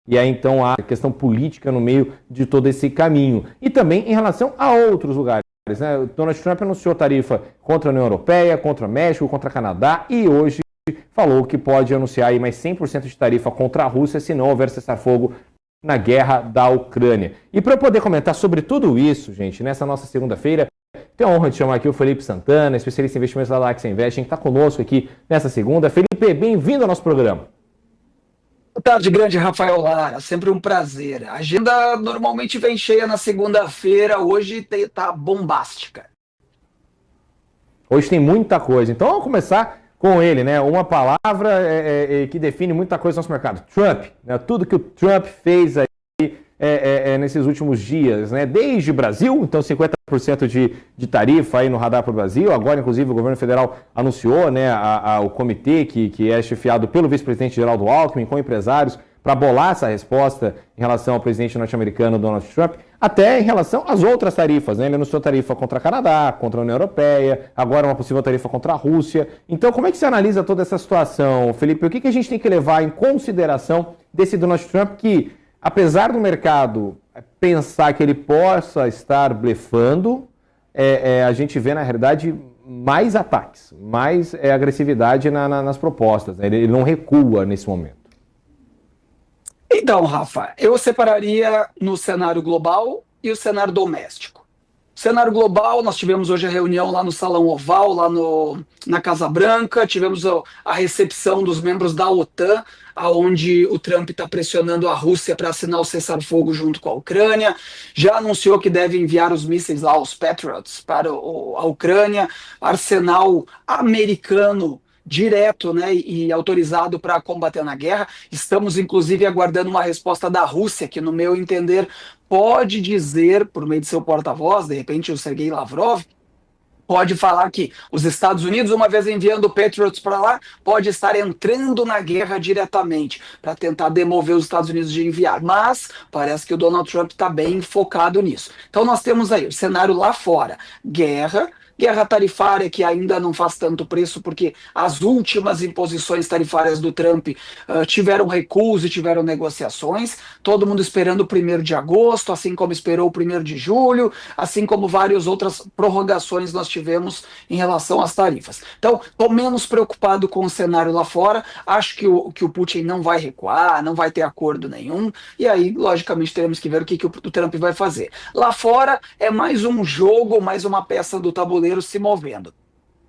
E aí, então, há questão política no meio de todo esse caminho. E também em relação a outros lugares, né? Donald Trump anunciou tarifa contra a União Europeia, contra o México, contra o Canadá e hoje falou que pode anunciar aí mais 100% de tarifa contra a Rússia se não houver cessar-fogo na guerra da Ucrânia. E para eu poder comentar sobre tudo isso, gente, nessa nossa segunda-feira, tenho a honra de chamar aqui o Felipe Santana, especialista em investimentos da Lax Investing, que está conosco aqui nessa segunda. Felipe, bem-vindo ao nosso programa. Boa tarde, grande Rafael Lara, sempre um prazer. A agenda normalmente vem cheia na segunda-feira, hoje tá bombástica. Hoje tem muita coisa, então vamos começar com ele, né? Uma palavra que define muita coisa no nosso mercado, Trump, né? Tudo que o Trump fez aí nesses últimos dias, né? Desde o Brasil, então 50% de tarifa aí no radar para o Brasil, agora inclusive o governo federal anunciou, né, o comitê que é chefiado pelo vice-presidente Geraldo Alckmin com empresários para bolar essa resposta em relação ao presidente norte-americano Donald Trump, até em relação às outras tarifas, né? Ele anunciou tarifa contra o Canadá, contra a União Europeia, agora uma possível tarifa contra a Rússia. Então, como é que você analisa toda essa situação, Felipe? O que a gente tem que levar em consideração desse Donald Trump que, apesar do mercado pensar que ele possa estar blefando, a gente vê, na realidade, mais ataques, mais agressividade nas propostas, né? Ele não recua nesse momento. Então, Rafa, eu separaria no cenário global e o cenário doméstico. Cenário global, nós tivemos hoje a reunião lá no Salão Oval, lá na Casa Branca, tivemos a recepção dos membros da OTAN, onde o Trump está pressionando a Rússia para assinar o cessar-fogo junto com a Ucrânia, já anunciou que deve enviar os mísseis lá, os Patriots, para a Ucrânia, arsenal americano direto, né, e autorizado para combater na guerra. Estamos, inclusive, aguardando uma resposta da Rússia, que, no meu entender, pode dizer, por meio de seu porta-voz, de repente o Sergei Lavrov, pode falar que os Estados Unidos, uma vez enviando Patriots para lá, pode estar entrando na guerra diretamente, para tentar demover os Estados Unidos de enviar. Mas parece que o Donald Trump está bem focado nisso. Então nós temos aí o cenário lá fora, guerra tarifária que ainda não faz tanto preço, porque as últimas imposições tarifárias do Trump tiveram recuos e tiveram negociações, todo mundo esperando o 1º de agosto, assim como esperou o 1º de julho, assim como várias outras prorrogações nós tivemos em relação às tarifas. Então, estou menos preocupado com o cenário lá fora, acho que o Putin não vai recuar, não vai ter acordo nenhum, e aí, logicamente, teremos que ver o que o Trump vai fazer. Lá fora é mais um jogo, mais uma peça do tabuleiro se movendo.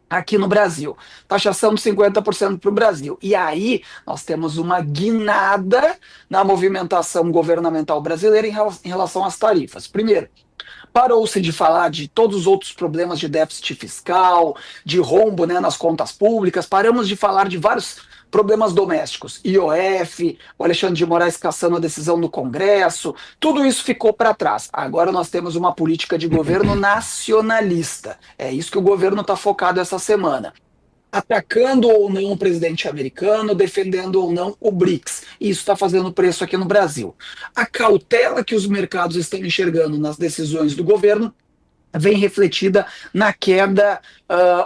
Aqui no Brasil, taxação de 50% para o Brasil. E aí nós temos uma guinada na movimentação governamental brasileira em relação às tarifas. Primeiro, parou-se de falar de todos os outros problemas de déficit fiscal, de rombo, né, nas contas públicas, paramos de falar de vários problemas domésticos, IOF, o Alexandre de Moraes caçando a decisão no Congresso, tudo isso ficou para trás. Agora nós temos uma política de governo nacionalista. É isso que o governo está focado essa semana. Atacando ou não o presidente americano, defendendo ou não o BRICS. Isso está fazendo preço aqui no Brasil. A cautela que os mercados estão enxergando nas decisões do governo vem refletida na queda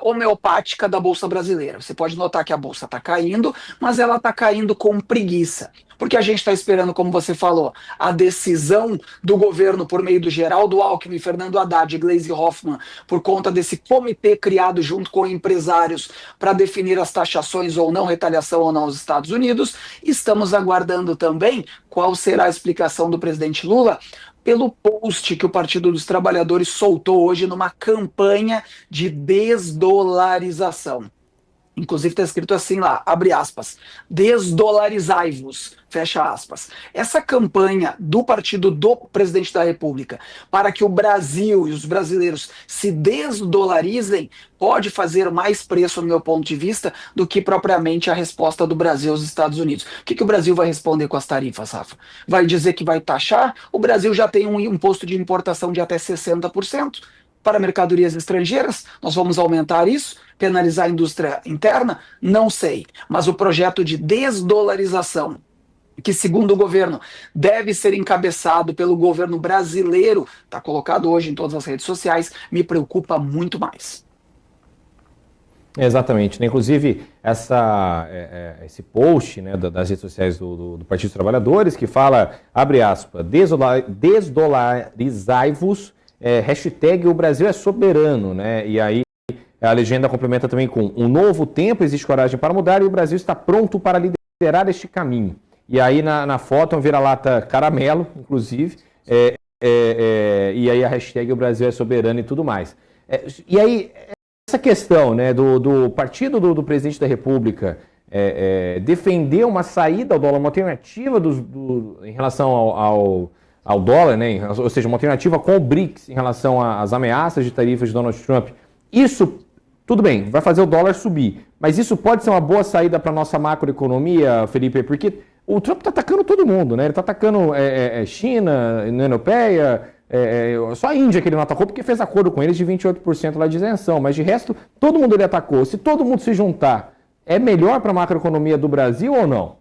homeopática da Bolsa Brasileira. Você pode notar que a Bolsa está caindo, mas ela está caindo com preguiça. Porque a gente está esperando, como você falou, a decisão do governo por meio do Geraldo Alckmin, Fernando Haddad e Gleisi Hoffmann, por conta desse comitê criado junto com empresários para definir as taxações ou não, retaliação ou não aos Estados Unidos. Estamos aguardando também qual será a explicação do presidente Lula pelo post que o Partido dos Trabalhadores soltou hoje numa campanha de desdolarização. Inclusive está escrito assim lá, abre aspas, desdolarizai-vos, fecha aspas. Essa campanha do partido do presidente da República para que o Brasil e os brasileiros se desdolarizem pode fazer mais preço, no meu ponto de vista, do que propriamente a resposta do Brasil aos Estados Unidos. O que o Brasil vai responder com as tarifas, Rafa? Vai dizer que vai taxar? O Brasil já tem um imposto de importação de até 60%. Para mercadorias estrangeiras, nós vamos aumentar isso, penalizar a indústria interna? Não sei, mas o projeto de desdolarização, que segundo o governo deve ser encabeçado pelo governo brasileiro, está colocado hoje em todas as redes sociais, me preocupa muito mais. Exatamente, né? Inclusive esse post, né, das redes sociais do Partido dos Trabalhadores que fala, abre aspas, desdolarizai-vos, hashtag o Brasil é soberano, né? E aí a legenda complementa também com um novo tempo, existe coragem para mudar e o Brasil está pronto para liderar este caminho. E aí na foto é um vira-lata caramelo, inclusive, e aí a hashtag o Brasil é soberano e tudo mais. E aí essa questão, né, do partido do presidente da República defender uma saída ao dólar, uma alternativa em relação ao dólar, né, ou seja, uma alternativa com o BRICS em relação às ameaças de tarifas de Donald Trump, isso, tudo bem, vai fazer o dólar subir, mas isso pode ser uma boa saída para a nossa macroeconomia, Felipe, porque o Trump está atacando todo mundo, né? Ele está atacando China, União Europeia, só a Índia que ele não atacou porque fez acordo com eles de 28% lá de isenção, mas de resto, todo mundo ele atacou. Se todo mundo se juntar, é melhor para a macroeconomia do Brasil ou não?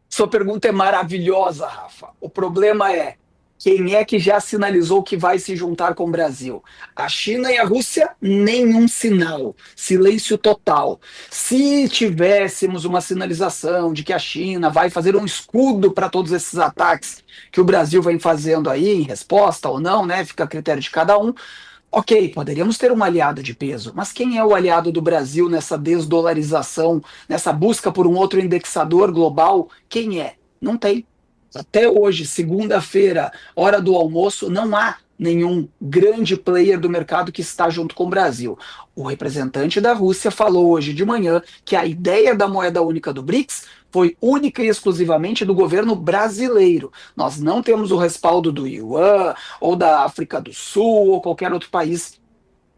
Sua pergunta é maravilhosa, Rafa. O problema é, quem é que já sinalizou que vai se juntar com o Brasil? A China e a Rússia, nenhum sinal. Silêncio total. Se tivéssemos uma sinalização de que a China vai fazer um escudo para todos esses ataques que o Brasil vem fazendo aí, em resposta ou não, né? Fica a critério de cada um. Ok, poderíamos ter um aliado de peso, mas quem é o aliado do Brasil nessa desdolarização, nessa busca por um outro indexador global? Quem é? Não tem. Até hoje, segunda-feira, hora do almoço, não há nenhum grande player do mercado que está junto com o Brasil. O representante da Rússia falou hoje de manhã que a ideia da moeda única do BRICS foi única e exclusivamente do governo brasileiro. Nós não temos o respaldo do Yuan, ou da África do Sul, ou qualquer outro país.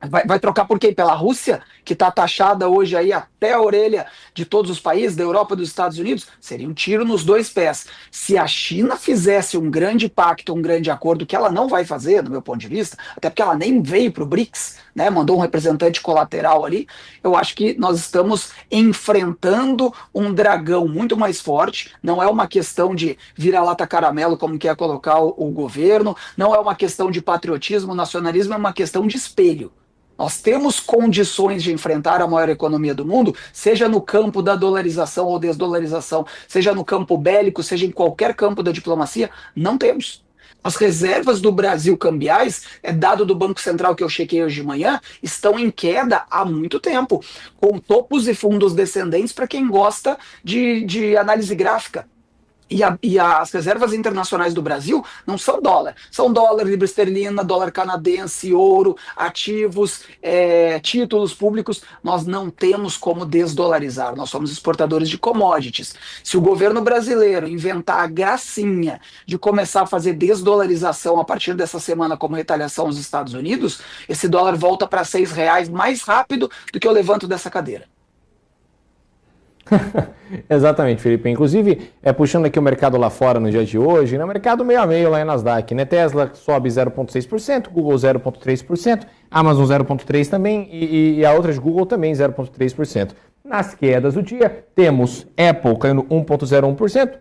Vai trocar por quem? Pela Rússia, que está taxada hoje aí até a orelha de todos os países, da Europa e dos Estados Unidos? Seria um tiro nos dois pés. Se a China fizesse um grande pacto, um grande acordo, que ela não vai fazer, do meu ponto de vista, até porque ela nem veio para o BRICS, né, mandou um representante colateral ali, eu acho que nós estamos enfrentando um dragão muito mais forte. Não é uma questão de vira-lata caramelo, como quer colocar o governo, não é uma questão de patriotismo, nacionalismo, é uma questão de espelho. Nós temos condições de enfrentar a maior economia do mundo, seja no campo da dolarização ou desdolarização, seja no campo bélico, seja em qualquer campo da diplomacia, não temos. As reservas do Brasil cambiais, dado do Banco Central que eu chequei hoje de manhã, estão em queda há muito tempo, com topos e fundos descendentes para quem gosta de análise gráfica. E as reservas internacionais do Brasil não são dólar, libra esterlina, dólar canadense, ouro, ativos, títulos públicos. Nós não temos como desdolarizar, nós somos exportadores de commodities. Se o governo brasileiro inventar a gracinha de começar a fazer desdolarização a partir dessa semana como retaliação aos Estados Unidos, esse dólar volta para R$6 mais rápido do que eu levanto dessa cadeira. Exatamente, Felipe. Inclusive, puxando aqui o mercado lá fora no dia de hoje, no mercado meio a meio lá em Nasdaq, né? Tesla sobe 0,6%, Google 0,3%, Amazon 0,3% também e a outra de Google também 0,3%. Nas quedas do dia, temos Apple caindo 1,01%,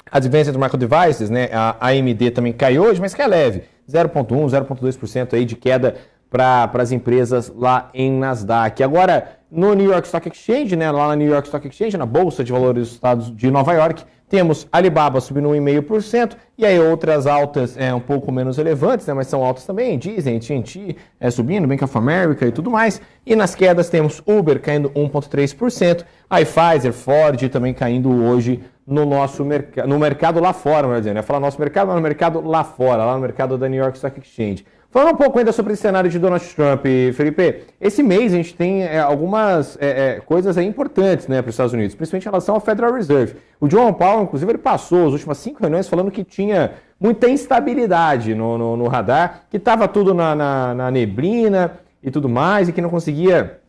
Advanced Micro Devices, né? A AMD também caiu hoje, mas cai leve, 0,1%, 0,2% aí de queda para as empresas lá em Nasdaq. Agora, no New York Stock Exchange, né, lá na New York Stock Exchange, na Bolsa de Valores dos Estados de Nova York, temos Alibaba subindo 1,5%, e aí outras altas um pouco menos relevantes, né, mas são altas também, Disney, AT&T subindo, Bank of America e tudo mais. E nas quedas temos Uber caindo 1,3%, a Pfizer, Ford também caindo hoje no nosso no mercado lá fora, melhor dizendo, né? Falar nosso mercado, mas no mercado lá fora, lá no mercado da New York Stock Exchange. Falando um pouco ainda sobre esse cenário de Donald Trump, Felipe, esse mês a gente tem algumas coisas aí importantes, né, para os Estados Unidos, principalmente em relação ao Federal Reserve. O Jerome Powell, inclusive, ele passou as últimas 5 reuniões falando que tinha muita instabilidade no radar, que estava tudo na neblina e tudo mais, e que não conseguia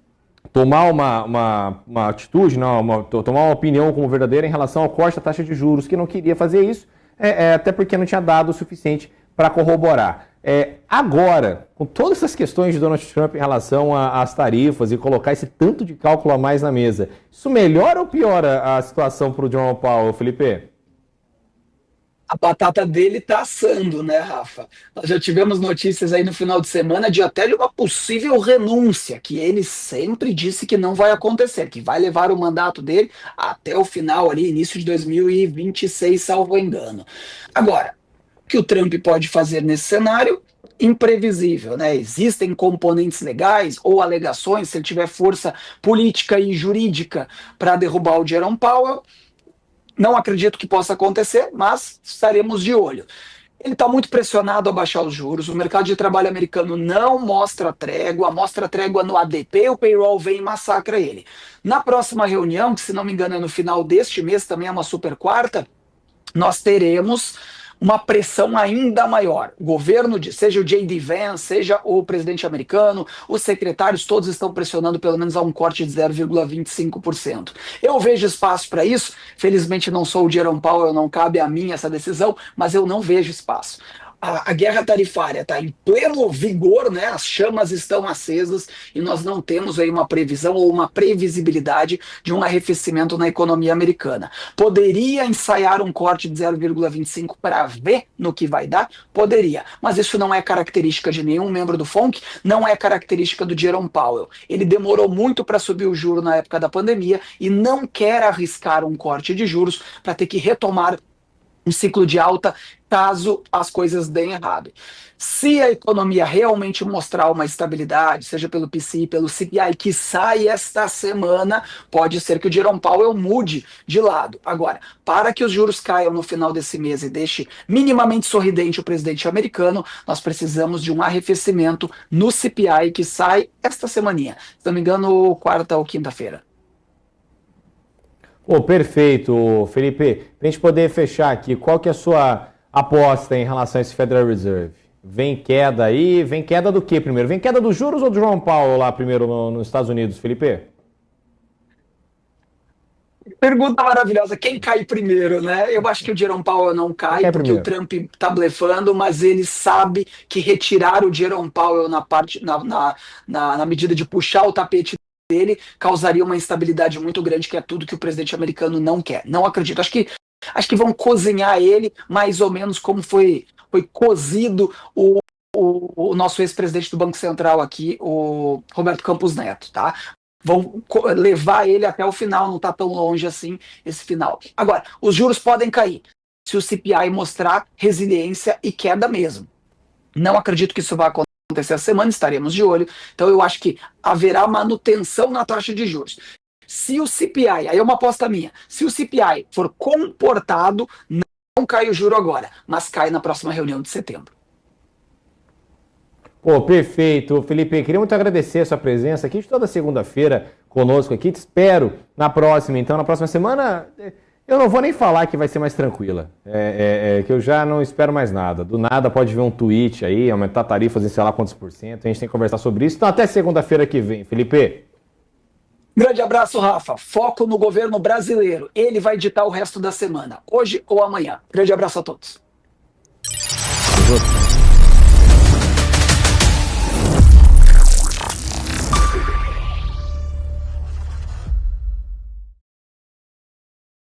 tomar uma atitude, tomar uma opinião como verdadeira em relação ao corte da taxa de juros, que não queria fazer isso, até porque não tinha dado o suficiente para corroborar. Agora, com todas essas questões de Donald Trump em relação às tarifas e colocar esse tanto de cálculo a mais na mesa, isso melhora ou piora a situação para o Jerome Powell, Felipe? A batata dele tá assando, né, Rafa? Nós já tivemos notícias aí no final de semana de até de uma possível renúncia, que ele sempre disse que não vai acontecer, que vai levar o mandato dele até o final ali, início de 2026, salvo engano. Agora, o que o Trump pode fazer nesse cenário? Imprevisível, né? Existem componentes legais ou alegações, se ele tiver força política e jurídica para derrubar o Jerome Powell. Não acredito que possa acontecer, mas estaremos de olho. Ele está muito pressionado a baixar os juros, o mercado de trabalho americano não mostra trégua no ADP, o payroll vem e massacra ele. Na próxima reunião, que se não me engano é no final deste mês, também é uma super quarta, nós teremos uma pressão ainda maior. O governo, seja o J.D. Vance, seja o presidente americano, os secretários, todos estão pressionando pelo menos a um corte de 0,25%. Eu vejo espaço para isso. Felizmente não sou o Jerome Powell, não cabe a mim essa decisão, mas eu não vejo espaço. A guerra tarifária está em pleno vigor, né? As chamas estão acesas e nós não temos aí uma previsão ou uma previsibilidade de um arrefecimento na economia americana. Poderia ensaiar um corte de 0,25 para ver no que vai dar? Poderia, mas isso não é característica de nenhum membro do FONC, não é característica do Jerome Powell. Ele demorou muito para subir o juro na época da pandemia e não quer arriscar um corte de juros para ter que retomar um ciclo de alta caso as coisas deem errado. Se a economia realmente mostrar uma estabilidade, seja pelo PCI, pelo CPI, que sai esta semana, pode ser que o Jerome Powell mude de lado. Agora, para que os juros caiam no final desse mês e deixe minimamente sorridente o presidente americano, nós precisamos de um arrefecimento no CPI que sai esta semaninha. Se não me engano, quarta ou quinta-feira. Pô, perfeito, Felipe. Para a gente poder fechar aqui, qual que é a sua aposta em relação a esse Federal Reserve? Vem queda aí? Vem queda do que primeiro? Vem queda dos juros ou do Jerome Powell lá primeiro nos Estados Unidos, Felipe? Pergunta maravilhosa, quem cai primeiro, né? Eu acho que o Jerome Powell não cai, porque o Trump tá blefando, mas ele sabe que retirar o Jerome Powell na medida de puxar o tapete dele causaria uma instabilidade muito grande, que é tudo que o presidente americano não quer. Não acredito. Acho que vão cozinhar ele mais ou menos como foi cozido o nosso ex-presidente do Banco Central aqui, o Roberto Campos Neto, tá? Vão levar ele até o final, não está tão longe assim esse final. Agora, os juros podem cair se o CPI mostrar resiliência e queda mesmo. Não acredito que isso vai acontecer essa semana, estaremos de olho. Então eu acho que haverá manutenção na taxa de juros. Se o CPI, aí é uma aposta minha, se o CPI for comportado, não cai o juro agora, mas cai na próxima reunião de setembro. Pô, perfeito, Felipe. Queria muito agradecer a sua presença aqui de toda segunda-feira conosco aqui. Te espero na próxima. Então, na próxima semana, eu não vou nem falar que vai ser mais tranquila. Que eu já não espero mais nada. Do nada pode vir um tweet aí, aumentar tarifas em sei lá quantos %. A gente tem que conversar sobre isso. Então, até segunda-feira que vem, Felipe. Grande abraço, Rafa. Foco no governo brasileiro. Ele vai ditar o resto da semana, hoje ou amanhã. Grande abraço a todos.